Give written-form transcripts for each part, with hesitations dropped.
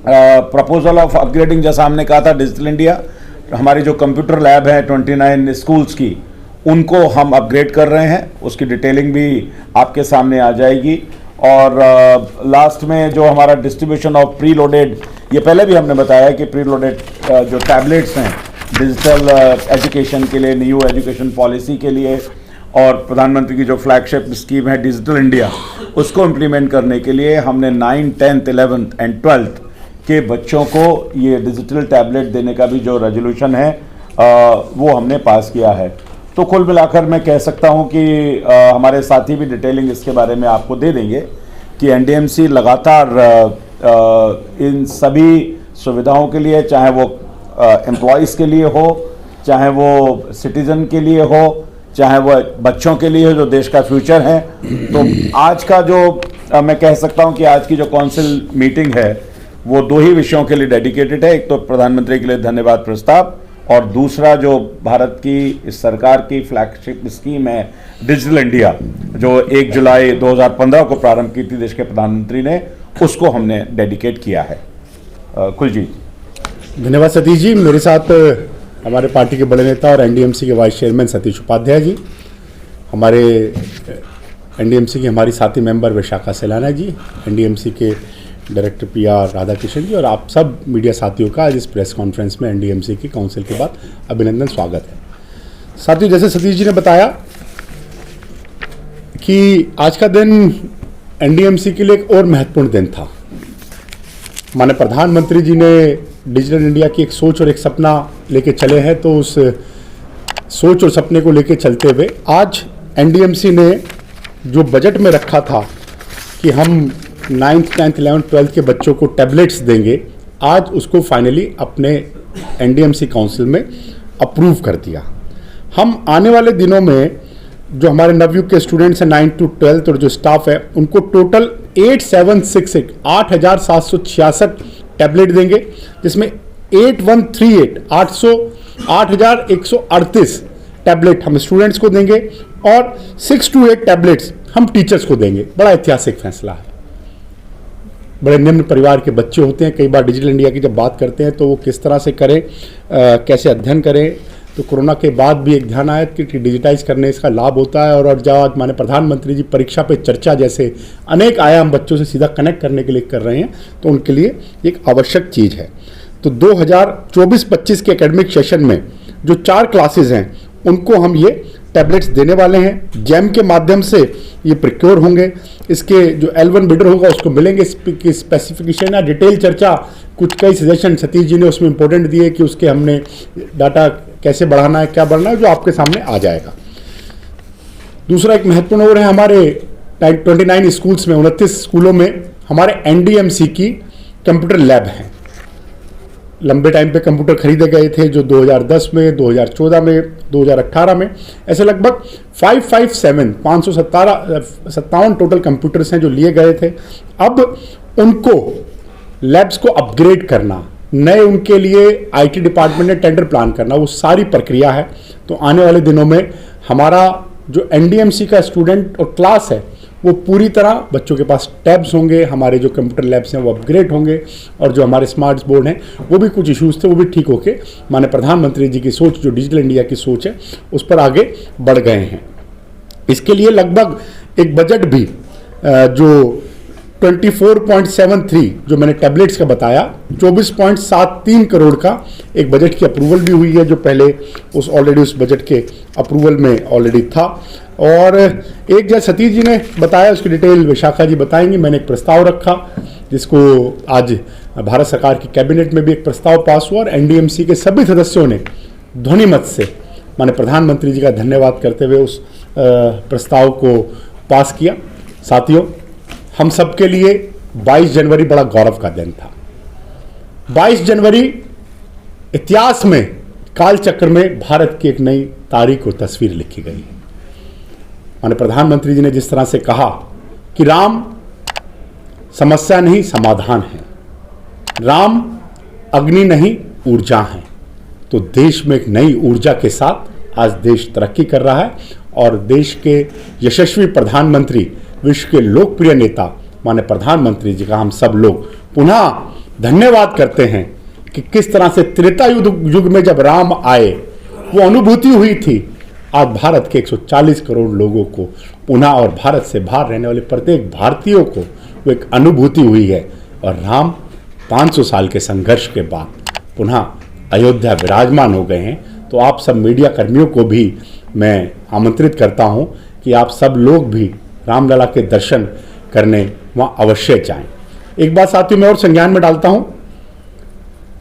Proposal of upgrading, जैसा हमने कहा था, डिजिटल इंडिया, हमारी जो कंप्यूटर लैब है 29 स्कूल्स की, उनको हम अपग्रेड कर रहे हैं। उसकी डिटेलिंग भी आपके सामने आ जाएगी। और लास्ट में जो हमारा डिस्ट्रीब्यूशन ऑफ प्री लोडेड, ये पहले भी हमने बताया कि प्री लोडेड जो टैबलेट्स हैं डिजिटल एजुकेशन के लिए, न्यू एजुकेशन पॉलिसी के लिए, और प्रधानमंत्री की जो फ्लैगशिप स्कीम है डिजिटल इंडिया, उसको इम्प्लीमेंट करने के लिए हमने 9th, 10th, 11th and 12th के बच्चों को ये डिजिटल टैबलेट देने का भी जो रेजोल्यूशन है वो हमने पास किया है। तो कुल मिलाकर मैं कह सकता हूं कि हमारे साथी भी डिटेलिंग इसके बारे में आपको दे देंगे कि एनडीएमसी लगातार इन सभी सुविधाओं के लिए, चाहे वो एम्प्लॉयज़ के लिए हो, चाहे वो सिटीज़न के लिए हो, चाहे वो बच्चों के लिए हो जो देश का फ्यूचर है। तो आज का जो मैं कह सकता हूं कि आज की जो काउंसिल मीटिंग है वो दो ही विषयों के लिए डेडिकेटेड है। एक तो प्रधानमंत्री के लिए धन्यवाद प्रस्ताव, और दूसरा जो भारत की इस सरकार की फ्लैगशिप स्कीम है डिजिटल इंडिया, जो 1 जुलाई 2015 को प्रारंभ की थी देश के प्रधानमंत्री ने, उसको हमने डेडिकेट किया है। कुलजीत। धन्यवाद सतीश जी। मेरे साथ हमारे पार्टी के बड़े नेता और एनडीएमसी के वाइस चेयरमैन सतीश उपाध्याय जी, हमारे एनडीएमसी की हमारी साथी मेंबर विशाखा सेलाना जी, एनडीएमसी के डायरेक्टर पीआर राधाकृष्ण जी, और आप सब मीडिया साथियों का आज इस प्रेस कॉन्फ्रेंस में एनडीएमसी की काउंसिल के बाद अभिनंदन स्वागत है। साथियों, जैसे सतीश जी ने बताया कि आज का दिन एनडीएमसी के लिए एक और महत्वपूर्ण दिन था। माननीय प्रधानमंत्री जी ने डिजिटल इंडिया की एक सोच और एक सपना लेके चले हैं, तो उस सोच और सपने को लेके चलते हुए आज एनडीएमसी ने जो बजट में रखा था कि हम 9th, 10th, 11th, 12th के बच्चों को टैबलेट्स देंगे, आज उसको फाइनली अपने एनडीएमसी काउंसिल में अप्रूव कर दिया। हम आने वाले दिनों में जो हमारे नवयुग के स्टूडेंट्स हैं 9th to 12th और जो स्टाफ है उनको टोटल 8,766 टैबलेट देंगे, जिसमें 8,138 टैबलेट हम स्टूडेंट्स को देंगे और 6 to 8 टैबलेट्स हम टीचर्स को देंगे। बड़ा ऐतिहासिक फैसला है। बड़े निम्न परिवार के बच्चे होते हैं, कई बार डिजिटल इंडिया की जब बात करते हैं तो वो किस तरह से करें, कैसे अध्ययन करें। तो कोरोना के बाद भी एक ध्यान आया कि डिजिटाइज करने इसका लाभ होता है, और जब आज माननीय प्रधानमंत्री जी परीक्षा पे चर्चा जैसे अनेक आयाम बच्चों से सीधा कनेक्ट करने के लिए कर रहे हैं, तो उनके लिए एक आवश्यक चीज़ है। तो 2024-25 के एकेडमिक सेशन में जो 4 क्लासेज हैं उनको हम ये टैबलेट्स देने वाले हैं। जैम के माध्यम से ये प्रिक्योर होंगे। इसके जो L1 बिडर होगा उसको मिलेंगे स्पेसिफिकेशन या डिटेल चर्चा, कुछ कई सजेशन सतीश जी ने उसमें इंपॉर्टेंट दिए कि उसके हमने डाटा कैसे बढ़ाना है, क्या बढ़ना है, जो आपके सामने आ जाएगा। दूसरा एक महत्वपूर्ण और है, हमारे 29 स्कूल्स में 29 स्कूलों में हमारे एनडीएमसी की कंप्यूटर लैब है। लंबे टाइम पे कंप्यूटर खरीदे गए थे, जो 2010 में, 2014 में, 2018 में, ऐसे लगभग 557 टोटल कंप्यूटर्स हैं जो लिए गए थे। अब उनको लैब्स को अपग्रेड करना, नए उनके लिए आईटी डिपार्टमेंट ने टेंडर प्लान करना, वो सारी प्रक्रिया है। तो आने वाले दिनों में हमारा जो एनडीएमसी का स्टूडेंट और क्लास है वो पूरी तरह बच्चों के पास टैब्स होंगे, हमारे जो कंप्यूटर लैब्स हैं वो अपग्रेड होंगे, और जो हमारे स्मार्ट बोर्ड हैं वो भी कुछ इश्यूज थे वो भी ठीक होके माननीय प्रधानमंत्री जी की सोच, जो डिजिटल इंडिया की सोच है, उस पर आगे बढ़ गए हैं। इसके लिए लगभग एक बजट भी जो 24.73 जो मैंने टैबलेट्स का बताया, 24.73 करोड़ का एक बजट की अप्रूवल भी हुई है, जो पहले ऑलरेडी उस बजट के अप्रूवल में ऑलरेडी था। और एक जैसे सतीश जी ने बताया, उसकी डिटेल विशाखा जी बताएंगी। मैंने एक प्रस्ताव रखा जिसको आज भारत सरकार की कैबिनेट में भी एक प्रस्ताव पास हुआ, और एनडीएमसी के सभी सदस्यों ने ध्वनिमत से माननीय प्रधानमंत्री जी का धन्यवाद करते हुए उस प्रस्ताव को पास किया। साथियों, हम सबके लिए 22 जनवरी बड़ा गौरव का दिन था। 22 जनवरी इतिहास में काल चक्र में भारत की एक नई तारीख और तस्वीर लिखी गई है। माननीय प्रधानमंत्री जी ने जिस तरह से कहा कि राम समस्या नहीं समाधान है, राम अग्नि नहीं ऊर्जा है, तो देश में एक नई ऊर्जा के साथ आज देश तरक्की कर रहा है, और देश के यशस्वी प्रधानमंत्री, विश्व के लोकप्रिय नेता माननीय प्रधानमंत्री जी का हम सब लोग पुनः धन्यवाद करते हैं कि किस तरह से त्रेता युग में जब राम आए वो अनुभूति हुई थी। आज भारत के 140 करोड़ लोगों को पुनः और भारत से बाहर रहने वाले प्रत्येक भारतीयों को वो एक अनुभूति हुई है और राम 500 साल के संघर्ष के बाद पुनः अयोध्या विराजमान हो गए हैं। तो आप सब मीडिया कर्मियों को भी मैं आमंत्रित करता हूं कि आप सब लोग भी रामलला के दर्शन करने वहाँ अवश्य जाएं। एक बात साथियों मैं और संज्ञान में डालता हूं,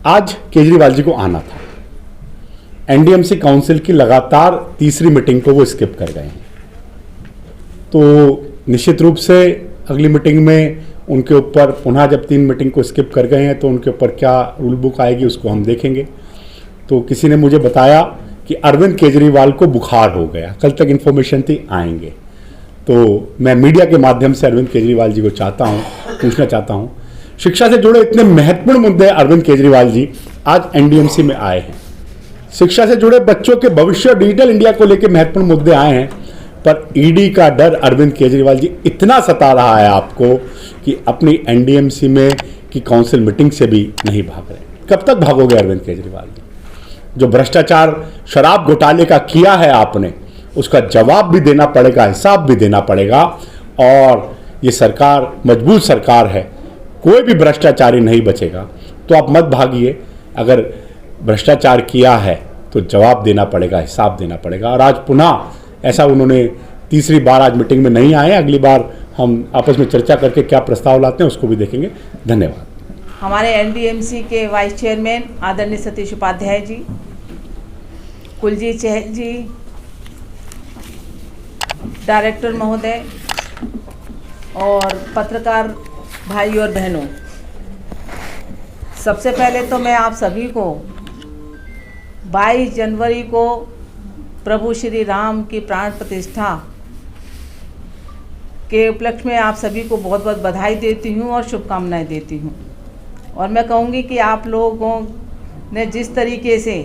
आज केजरीवाल जी को आना था। एनडीएमसी काउंसिल की लगातार तीसरी मीटिंग को वो स्किप कर गए हैं, तो निश्चित रूप से अगली मीटिंग में उनके ऊपर पुनः जब 3 मीटिंग को स्किप कर गए हैं तो उनके ऊपर क्या रूल बुक आएगी उसको हम देखेंगे। तो किसी ने मुझे बताया कि अरविंद केजरीवाल को बुखार हो गया, कल तक इन्फॉर्मेशन थी आएंगे। तो मैं मीडिया के माध्यम से अरविंद केजरीवाल जी को पूछना चाहता हूँ, शिक्षा से जुड़े इतने महत्वपूर्ण मुद्दे अरविंद केजरीवाल जी आज एनडीएमसी में आए हैं, शिक्षा से जुड़े बच्चों के भविष्य डिजिटल इंडिया को लेकर महत्वपूर्ण मुद्दे आए हैं, पर ईडी का डर अरविंद केजरीवाल जी इतना सता रहा है आपको कि अपनी एनडीएमसी में की काउंसिल मीटिंग से भी नहीं भाग रहे। कब तक भागोगे अरविंद केजरीवाल जी? जो भ्रष्टाचार शराब घोटाले का किया है आपने, उसका जवाब भी देना पड़ेगा, हिसाब भी देना पड़ेगा। और ये सरकार मजबूत सरकार है, कोई भी भ्रष्टाचारी नहीं बचेगा। तो आप मत भागिए, अगर भ्रष्टाचार किया है तो जवाब देना पड़ेगा, हिसाब देना पड़ेगा। और आज पुनः ऐसा उन्होंने तीसरी बार आज मीटिंग में नहीं आए, अगली बार हम आपस में चर्चा करके क्या प्रस्ताव लाते हैं उसको भी देखेंगे। धन्यवाद। हमारे एनडीएमसी के वाइस चेयरमैन आदरणीय सतीश उपाध्याय जी, कुलजीत चहल जी, डायरेक्टर महोदय और पत्रकार भाई और बहनों, सबसे पहले तो मैं आप सभी को 22 जनवरी को प्रभु श्री राम की प्राण प्रतिष्ठा के उपलक्ष्य में आप सभी को बहुत बहुत बधाई देती हूँ और शुभकामनाएं देती हूँ। और मैं कहूँगी कि आप लोगों ने जिस तरीके से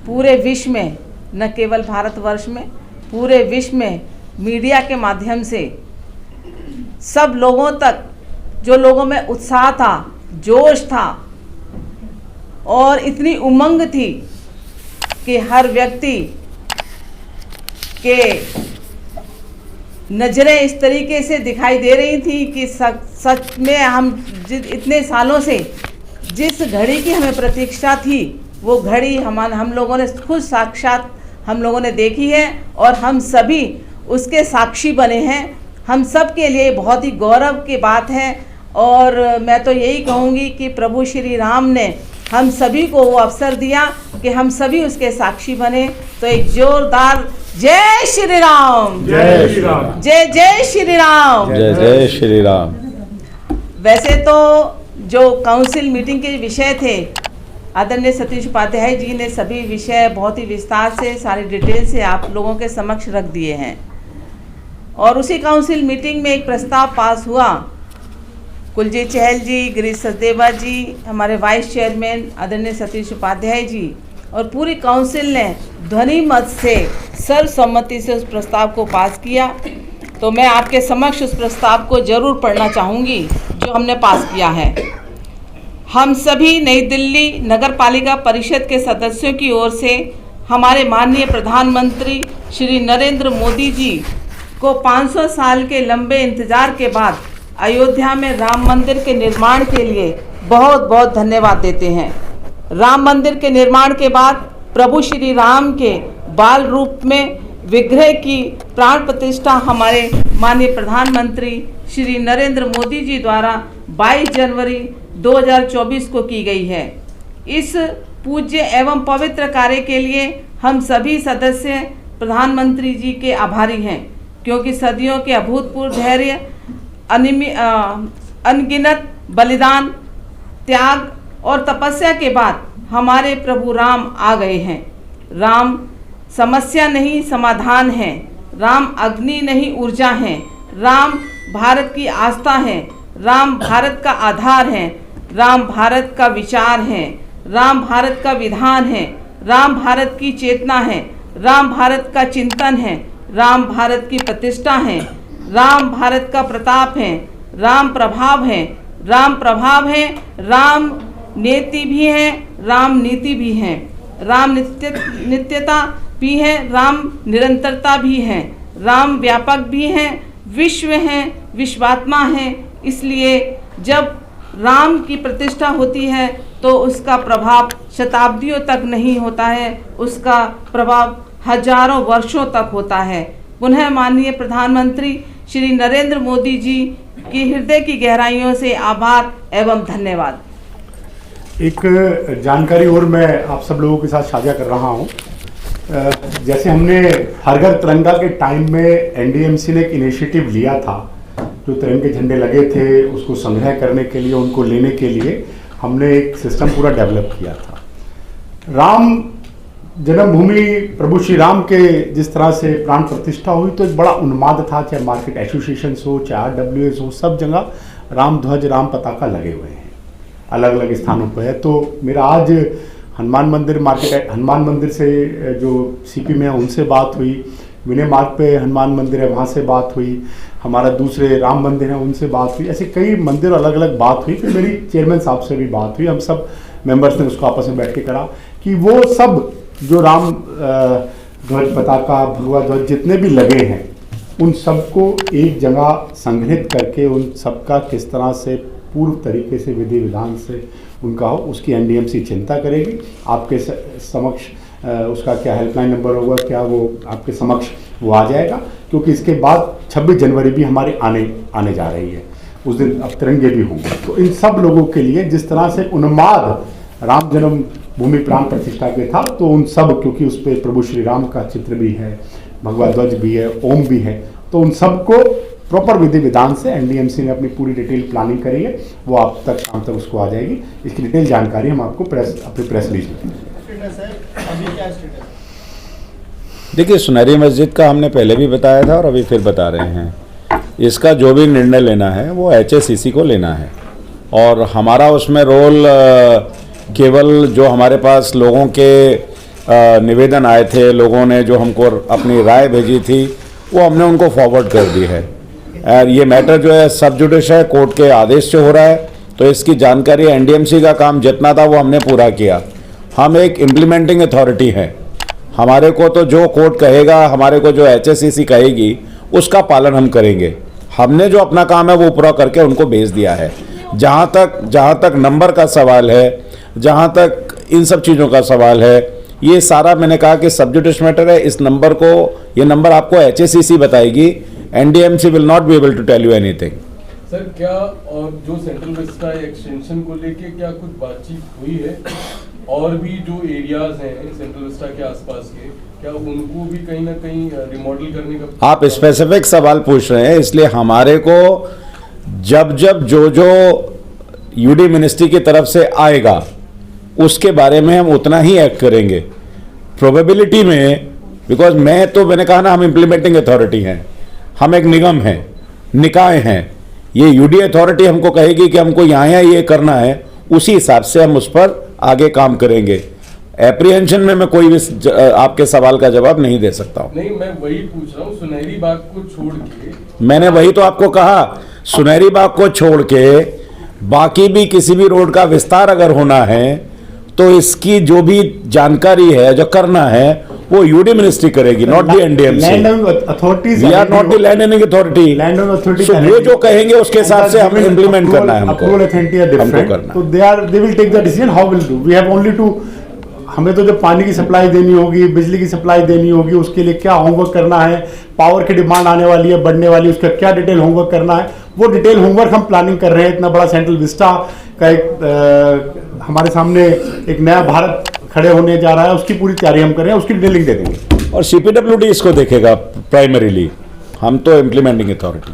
पूरे विश्व में, न केवल भारतवर्ष में, पूरे विश्व में मीडिया के माध्यम से सब लोगों तक, जो लोगों में उत्साह था, जोश था और इतनी उमंग थी कि हर व्यक्ति के नज़रें इस तरीके से दिखाई दे रही थी कि सच में हम इतने सालों से जिस घड़ी की हमें प्रतीक्षा थी वो घड़ी हम लोगों ने खुद साक्षात हम लोगों ने देखी है और हम सभी उसके साक्षी बने हैं। हम सब के लिए बहुत ही गौरव की बात है। और मैं तो यही कहूँगी कि प्रभु श्री राम ने हम सभी को वो अवसर दिया कि हम सभी उसके साक्षी बने। तो एक जोरदार जय श्री राम, जय श्री राम, जय जय श्री राम, जय जय श्री राम। वैसे तो जो काउंसिल मीटिंग के विषय थे, आदरणीय सतीश उपाध्याय जी ने सभी विषय बहुत ही विस्तार से, सारी डिटेल से आप लोगों के समक्ष रख दिए हैं। और उसी काउंसिल मीटिंग में एक प्रस्ताव पास हुआ। कुलजीत चहल जी, गिरीश सचदेवा जी, हमारे वाइस चेयरमैन आदरणीय सतीश उपाध्याय जी और पूरी काउंसिल ने ध्वनि मत से सर्वसम्मति से उस प्रस्ताव को पास किया। तो मैं आपके समक्ष उस प्रस्ताव को जरूर पढ़ना चाहूँगी जो हमने पास किया है। हम सभी नई दिल्ली नगर पालिका परिषद के सदस्यों की ओर से हमारे माननीय प्रधानमंत्री श्री नरेंद्र मोदी जी को 500 साल के लंबे इंतजार के बाद अयोध्या में राम मंदिर के निर्माण के लिए बहुत बहुत धन्यवाद देते हैं। राम मंदिर के निर्माण के बाद प्रभु श्री राम के बाल रूप में विग्रह की प्राण प्रतिष्ठा हमारे माननीय प्रधानमंत्री श्री नरेंद्र मोदी जी द्वारा 22 जनवरी 2024 को की गई है। इस पूज्य एवं पवित्र कार्य के लिए हम सभी सदस्य प्रधानमंत्री जी के आभारी हैं, क्योंकि सदियों के अभूतपूर्व धैर्य, अनगिनत बलिदान, त्याग और तपस्या के बाद हमारे प्रभु राम आ गए हैं। राम समस्या नहीं समाधान है, राम अग्नि नहीं ऊर्जा है, राम भारत की आस्था है, राम भारत का आधार है, राम भारत का विचार है, राम भारत का विधान है, राम भारत की चेतना है, राम भारत का चिंतन है, राम भारत की प्रतिष्ठा है, राम भारत का प्रताप है, राम प्रभाव है, राम प्रभाव है, राम नेति भी हैं, राम नीति भी हैं, राम नित्यता भी है, राम निरंतरता भी है, राम व्यापक भी हैं, विश्व हैं, विश्वात्मा हैं। इसलिए जब राम की प्रतिष्ठा होती है तो उसका प्रभाव शताब्दियों तक नहीं होता है, उसका प्रभाव हजारों वर्षों तक होता है। पुनः माननीय प्रधानमंत्री श्री नरेंद्र मोदी जी की हृदय की गहराइयों से आभार एवं धन्यवाद। एक जानकारी और मैं आप सब लोगों के साथ साझा कर रहा हूं। जैसे हमने हर घर तिरंगा के टाइम में एनडीएमसी ने एक इनिशिएटिव लिया था, जो तिरंगे झंडे लगे थे उसको संग्रह करने के लिए, उनको लेने के लिए हमने एक सिस्टम पूरा डेवलप किया था। राम जन्मभूमि प्रभु श्री राम के जिस तरह से प्राण प्रतिष्ठा हुई तो एक बड़ा उन्माद था, चाहे मार्केट एसोसिएशन हो, चाहे RWS हो, सब जगह राम ध्वज राम पताका लगे हुए हैं, अलग अलग स्थानों पर है। तो मेरा आज हनुमान मंदिर से जो सीपी में है उनसे बात हुई, विनय मार्ग पे हनुमान मंदिर है वहाँ से बात हुई, हमारा दूसरे राम मंदिर है उनसे बात हुई, ऐसे कई मंदिर अलग अलग बात हुई। फिर मेरी चेयरमैन साहब से भी बात हुई, हम सब मेंबर्स ने उसको आपस में बैठ के करा कि वो सब जो राम ध्वज पताका भगवा ध्वज जितने भी लगे हैं उन सबको एक जगह संग्रहित करके उन सबका किस तरह से पूर्व तरीके से विधि विधान से उनका हो, उसकी एनडीएमसी चिंता करेगी। आपके समक्ष उसका क्या हेल्पलाइन नंबर होगा, क्या वो आपके समक्ष वो आ जाएगा, क्योंकि इसके बाद 26 जनवरी भी हमारे आने जा रही है, उस दिन अब तिरंगे भी होंगे। तो इन सब लोगों के लिए जिस तरह से उन्माद राम जन्म भूमि प्राण प्रतिष्ठा के था, तो उन सब, क्योंकि उस पर प्रभु श्री राम का चित्र भी है, भगवा ध्वज भी है, ओम भी है, तो उन सबको प्रॉपर विधि विधान से एनडीएमसी ने अपनी पूरी डिटेल प्लानिंग करी है, वो आप तक शाम तक उसको आ जाएगी। इसकी डिटेल जानकारी हम आपको अपनी प्रेस रिलीज में देखिए, सुनहरी मस्जिद का हमने पहले भी बताया था और अभी फिर बता रहे हैं, इसका जो भी निर्णय लेना है वो HSCC को लेना है और हमारा उसमें रोल केवल जो हमारे पास लोगों के निवेदन आए थे, लोगों ने जो हमको अपनी राय भेजी थी वो हमने उनको फॉरवर्ड कर दी है। और ये मैटर जो है सब जुडिश है, कोर्ट के आदेश से हो रहा है, तो इसकी जानकारी एनडीएमसी का काम जितना था वो हमने पूरा किया। हम एक इम्प्लीमेंटिंग अथॉरिटी हैं, हमारे को तो जो कोर्ट कहेगा, हमारे को जो HSCC कहेगी उसका पालन हम करेंगे। हमने जो अपना काम है वो पूरा करके उनको भेज दिया है। जहाँ तक नंबर का सवाल है, जहाँ तक इन सब चीज़ों का सवाल है, ये सारा मैंने कहा कि सब जुडिश मैटर है। इस नंबर को, ये नंबर आपको HSCC बताएगी, NDMC will not be able to tell you anything. Sir, क्या और जो सेंट्रल विस्टा एक्सटेंशन को लेके क्या कुछ बातचीत हुई है? और भी जो एरियाज हैं सेंट्रल विस्टा के आसपास के, क्या उनको भी कहीं ना कहीं रिमॉडल करने का? आप स्पेसिफिक सवाल पूछ रहे हैं, इसलिए हमारे को जब जो यूडी मिनिस्ट्री की तरफ से आएगा उसके बारे में हम उतना ही एक्ट करेंगे। प्रोबेबिलिटी में, बिकॉज मैंने कहा ना, हम इम्प्लीमेंटिंग अथॉरिटी हैं, हम एक निगम हैं, निकाय हैं। ये यूडी अथॉरिटी हमको कहेगी कि हमको यहाँ ये करना है, उसी हिसाब से हम उस पर आगे काम करेंगे। एप्रीहेंशन में मैं कोई भी आपके सवाल का जवाब नहीं दे सकता हूँ। नहीं, मैं वही पूछ रहा हूँ, सुनहरी बाग को छोड़ के। मैंने वही तो आपको कहा, सुनहरी बाग को छोड़ के बाकी भी किसी भी रोड का विस्तार अगर होना है तो इसकी जो भी जानकारी है, जो करना है, वो यूडी मिनिस्ट्री करेगी, not the NDMC. We are not the land owning authority. वो जो कहेंगे उसके हिसाब से हम इम्प्लीमेंट करना है, हमको करना। तो they will take the decision how will do. We have only to, हमें तो जो पानी की सप्लाई देनी होगी, बिजली की सप्लाई देनी होगी, उसके लिए क्या होमवर्क करना है, पावर की डिमांड आने वाली है, बढ़ने वाली है, उसका क्या डिटेल होमवर्क करना है, वो डिटेल होमवर्क हम प्लानिंग कर रहे हैं। इतना बड़ा सेंट्रल विस्टा का एक हमारे सामने एक नया भारत खड़े होने जा रहा है, उसकी पूरी तैयारी हम कर रहे हैं, उसकी डिटेलिंग दे देंगे। और CPWD इसको देखेगा प्राइमरीली, हम तो इम्प्लीमेंटिंग अथॉरिटी।